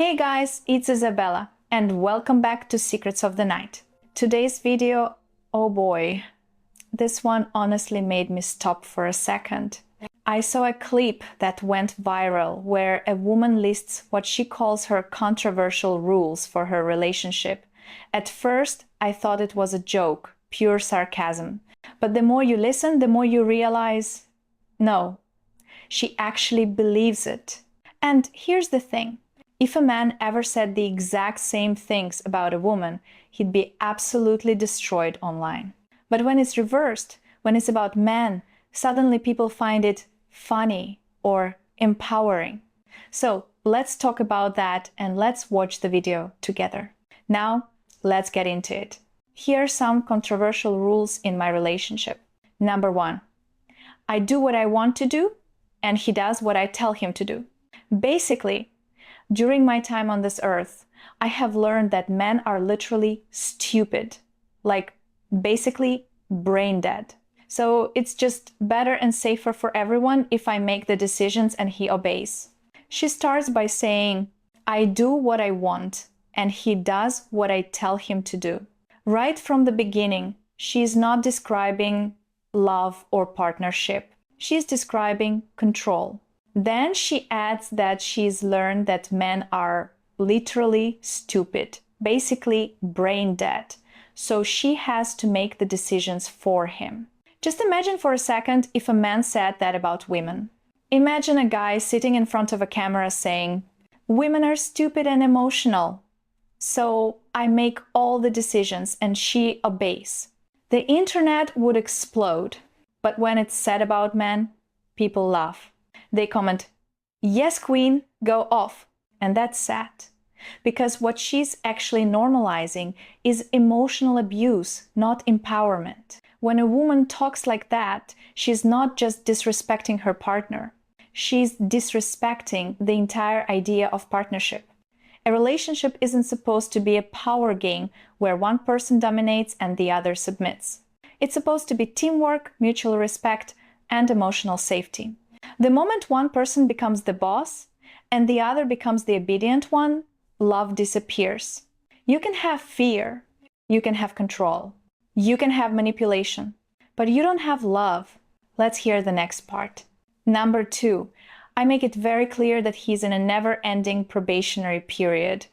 Hey guys, it's Isabella and welcome back to Secrets of the Night. Today's video, oh boy, this one honestly made me stop for a second. I saw a clip that went viral where a woman lists what she calls her controversial rules for her relationship. At first, I thought it was a joke, pure sarcasm. But the more you listen, the more you realize, no, she actually believes it. And here's the thing. If a man ever said the exact same things about a woman, he'd be absolutely destroyed online. But when it's reversed, when it's about men, suddenly people find it funny or empowering. So let's talk about that and let's watch the video together. Now, let's get into it. Here are some controversial rules in my relationship. Number 1, I do what I want to do and he does what I tell him to do. Basically, during my time on this earth, I have learned that men are literally stupid, like basically brain dead. So it's just better and safer for everyone if I make the decisions and he obeys. She starts by saying, I do what I want and he does what I tell him to do. Right from the beginning, she's not describing love or partnership. She's describing control. Then she adds that she's learned that men are literally stupid, basically brain dead. So she has to make the decisions for him. Just imagine for a second if a man said that about women. Imagine a guy sitting in front of a camera saying, women are stupid and emotional, so I make all the decisions and she obeys. The internet would explode. But when it's said about men, people laugh. They comment, yes, queen, go off. And that's sad. Because what she's actually normalizing is emotional abuse, not empowerment. When a woman talks like that, she's not just disrespecting her partner. She's disrespecting the entire idea of partnership. A relationship isn't supposed to be a power game where one person dominates and the other submits. It's supposed to be teamwork, mutual respect, and emotional safety. The moment one person becomes the boss and the other becomes the obedient one, love disappears. You can have fear, you can have control, you can have manipulation, but you don't have love. Let's hear the next part. Number 2, I make it very clear that he's in a never-ending probationary period.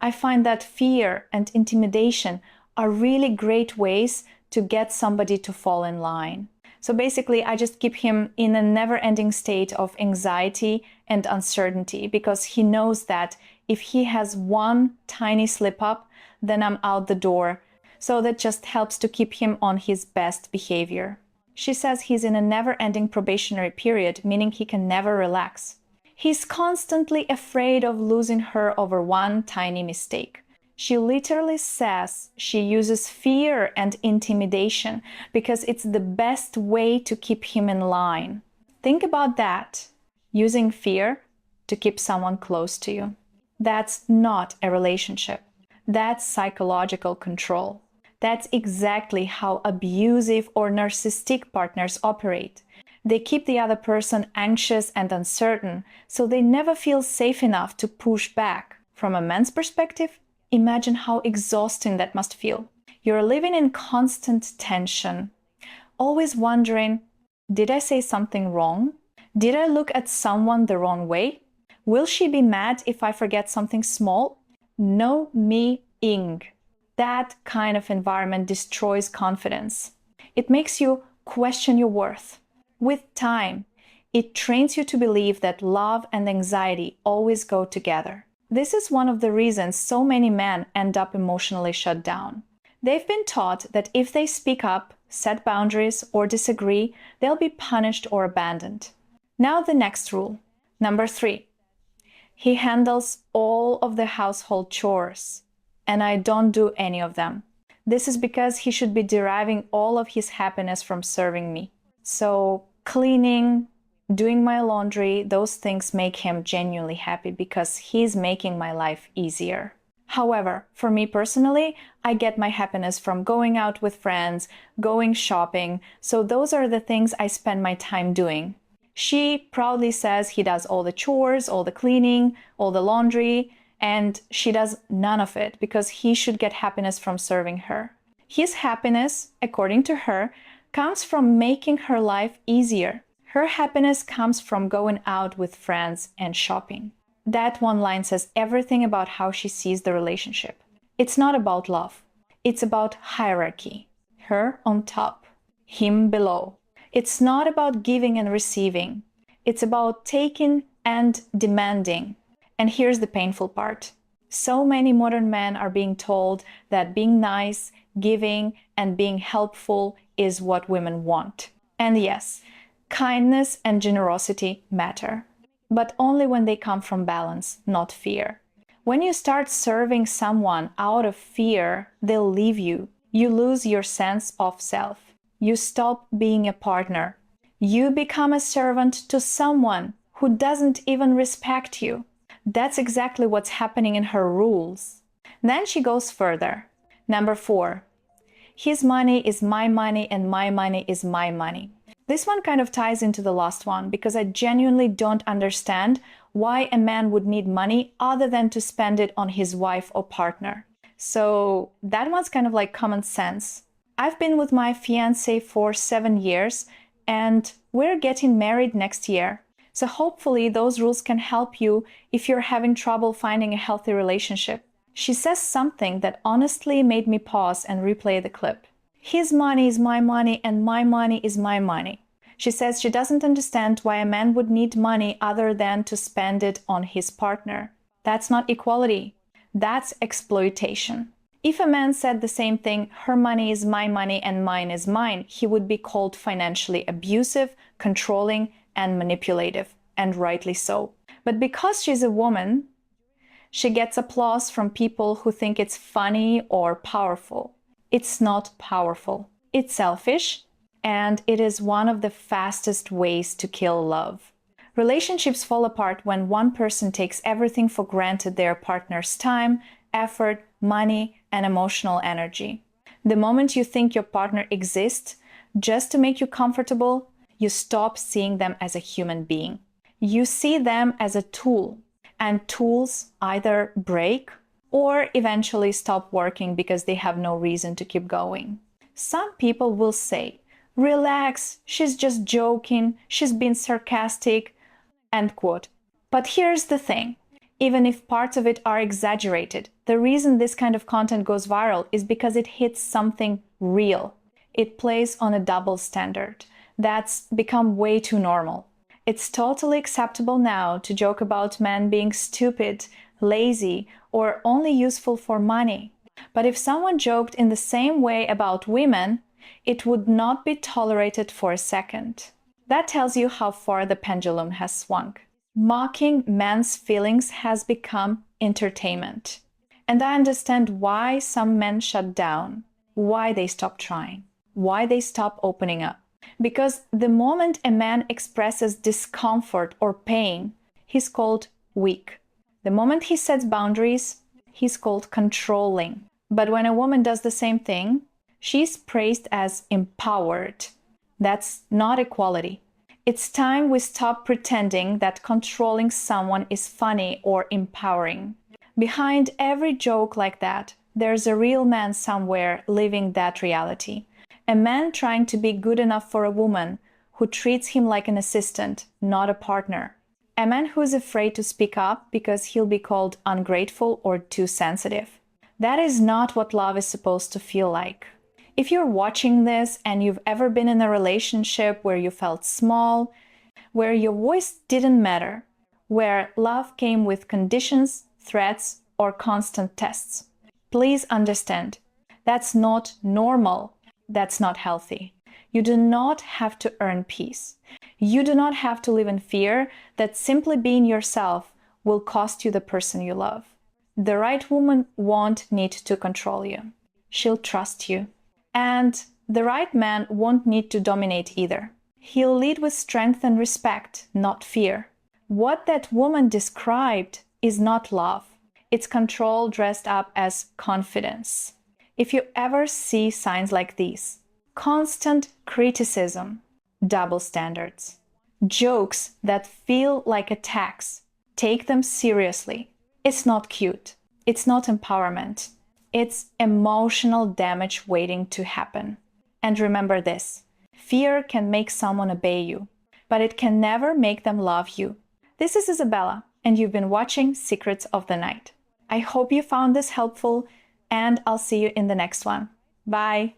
I find that fear and intimidation are really great ways to get somebody to fall in line. So basically, I just keep him in a never-ending state of anxiety and uncertainty because he knows that if he has one tiny slip-up, then I'm out the door. So that just helps to keep him on his best behavior. She says he's in a never-ending probationary period, meaning he can never relax. He's constantly afraid of losing her over one tiny mistake. She literally says she uses fear and intimidation because it's the best way to keep him in line. Think about that. Using fear to keep someone close to you. That's not a relationship. That's psychological control. That's exactly how abusive or narcissistic partners operate. They keep the other person anxious and uncertain, so they never feel safe enough to push back. From a man's perspective, imagine how exhausting that must feel. You're living in constant tension, always wondering, did I say something wrong? Did I look at someone the wrong way? Will she be mad if I forget something small? No me-ing. That kind of environment destroys confidence. It makes you question your worth. With time, it trains you to believe that love and anxiety always go together. This is one of the reasons so many men end up emotionally shut down. They've been taught that if they speak up, set boundaries, or disagree, they'll be punished or abandoned. Now the next rule. Number 3. He handles all of the household chores, and I don't do any of them. This is because he should be deriving all of his happiness from serving me. So cleaning, doing my laundry, those things make him genuinely happy because he's making my life easier. However, for me personally, I get my happiness from going out with friends, going shopping, so those are the things I spend my time doing. She proudly says he does all the chores, all the cleaning, all the laundry, and she does none of it because he should get happiness from serving her. His happiness, according to her, comes from making her life easier. Her happiness comes from going out with friends and shopping. That one line says everything about how she sees the relationship. It's not about love. It's about hierarchy. Her on top, him below. It's not about giving and receiving. It's about taking and demanding. And here's the painful part. So many modern men are being told that being nice, giving, and being helpful is what women want. And yes, kindness and generosity matter, but only when they come from balance, not fear. When you start serving someone out of fear, they'll leave you. You lose your sense of self. You stop being a partner. You become a servant to someone who doesn't even respect you. That's exactly what's happening in her rules. Then she goes further. Number 4. His money is my money and my money is my money. This one kind of ties into the last one because I genuinely don't understand why a man would need money other than to spend it on his wife or partner. So that one's kind of like common sense. I've been with my fiancé for 7 years and we're getting married next year. So hopefully those rules can help you if you're having trouble finding a healthy relationship. She says something that honestly made me pause and replay the clip. His money is my money and my money is my money. She says she doesn't understand why a man would need money other than to spend it on his partner. That's not equality. That's exploitation. If a man said the same thing, her money is my money and mine is mine, he would be called financially abusive, controlling, and manipulative, and rightly so. But because she's a woman, she gets applause from people who think it's funny or powerful. It's not powerful. It's selfish, and it is one of the fastest ways to kill love. Relationships fall apart when one person takes everything for granted: their partner's time, effort, money, and emotional energy. The moment you think your partner exists just to make you comfortable, you stop seeing them as a human being. You see them as a tool, and tools either break or eventually stop working because they have no reason to keep going. Some people will say, "Relax, she's just joking, she's being sarcastic," end quote. But here's the thing. Even if parts of it are exaggerated, the reason this kind of content goes viral is because it hits something real. It plays on a double standard that's become way too normal. It's totally acceptable now to joke about men being stupid, lazy, or only useful for money. But if someone joked in the same way about women, it would not be tolerated for a second. That tells you how far the pendulum has swung. Mocking men's feelings has become entertainment. And I understand why some men shut down, why they stop trying, why they stop opening up. Because the moment a man expresses discomfort or pain, he's called weak. The moment he sets boundaries, he's called controlling. But when a woman does the same thing, she's praised as empowered. That's not equality. It's time we stop pretending that controlling someone is funny or empowering. Behind every joke like that, there's a real man somewhere living that reality. A man trying to be good enough for a woman who treats him like an assistant, not a partner. A man who is afraid to speak up because he'll be called ungrateful or too sensitive. That is not what love is supposed to feel like. If you're watching this and you've ever been in a relationship where you felt small, where your voice didn't matter, where love came with conditions, threats, or constant tests, please understand, that's not normal. That's not healthy. You do not have to earn peace. You do not have to live in fear that simply being yourself will cost you the person you love. The right woman won't need to control you. She'll trust you. And the right man won't need to dominate either. He'll lead with strength and respect, not fear. What that woman described is not love. It's control dressed up as confidence. If you ever see signs like these, constant criticism, double standards, jokes that feel like attacks, take them seriously. It's not cute. It's not empowerment. It's emotional damage waiting to happen. And remember this, fear can make someone obey you, but it can never make them love you. This is Isabella, and you've been watching Secrets of the Night. I hope you found this helpful, and I'll see you in the next one. Bye!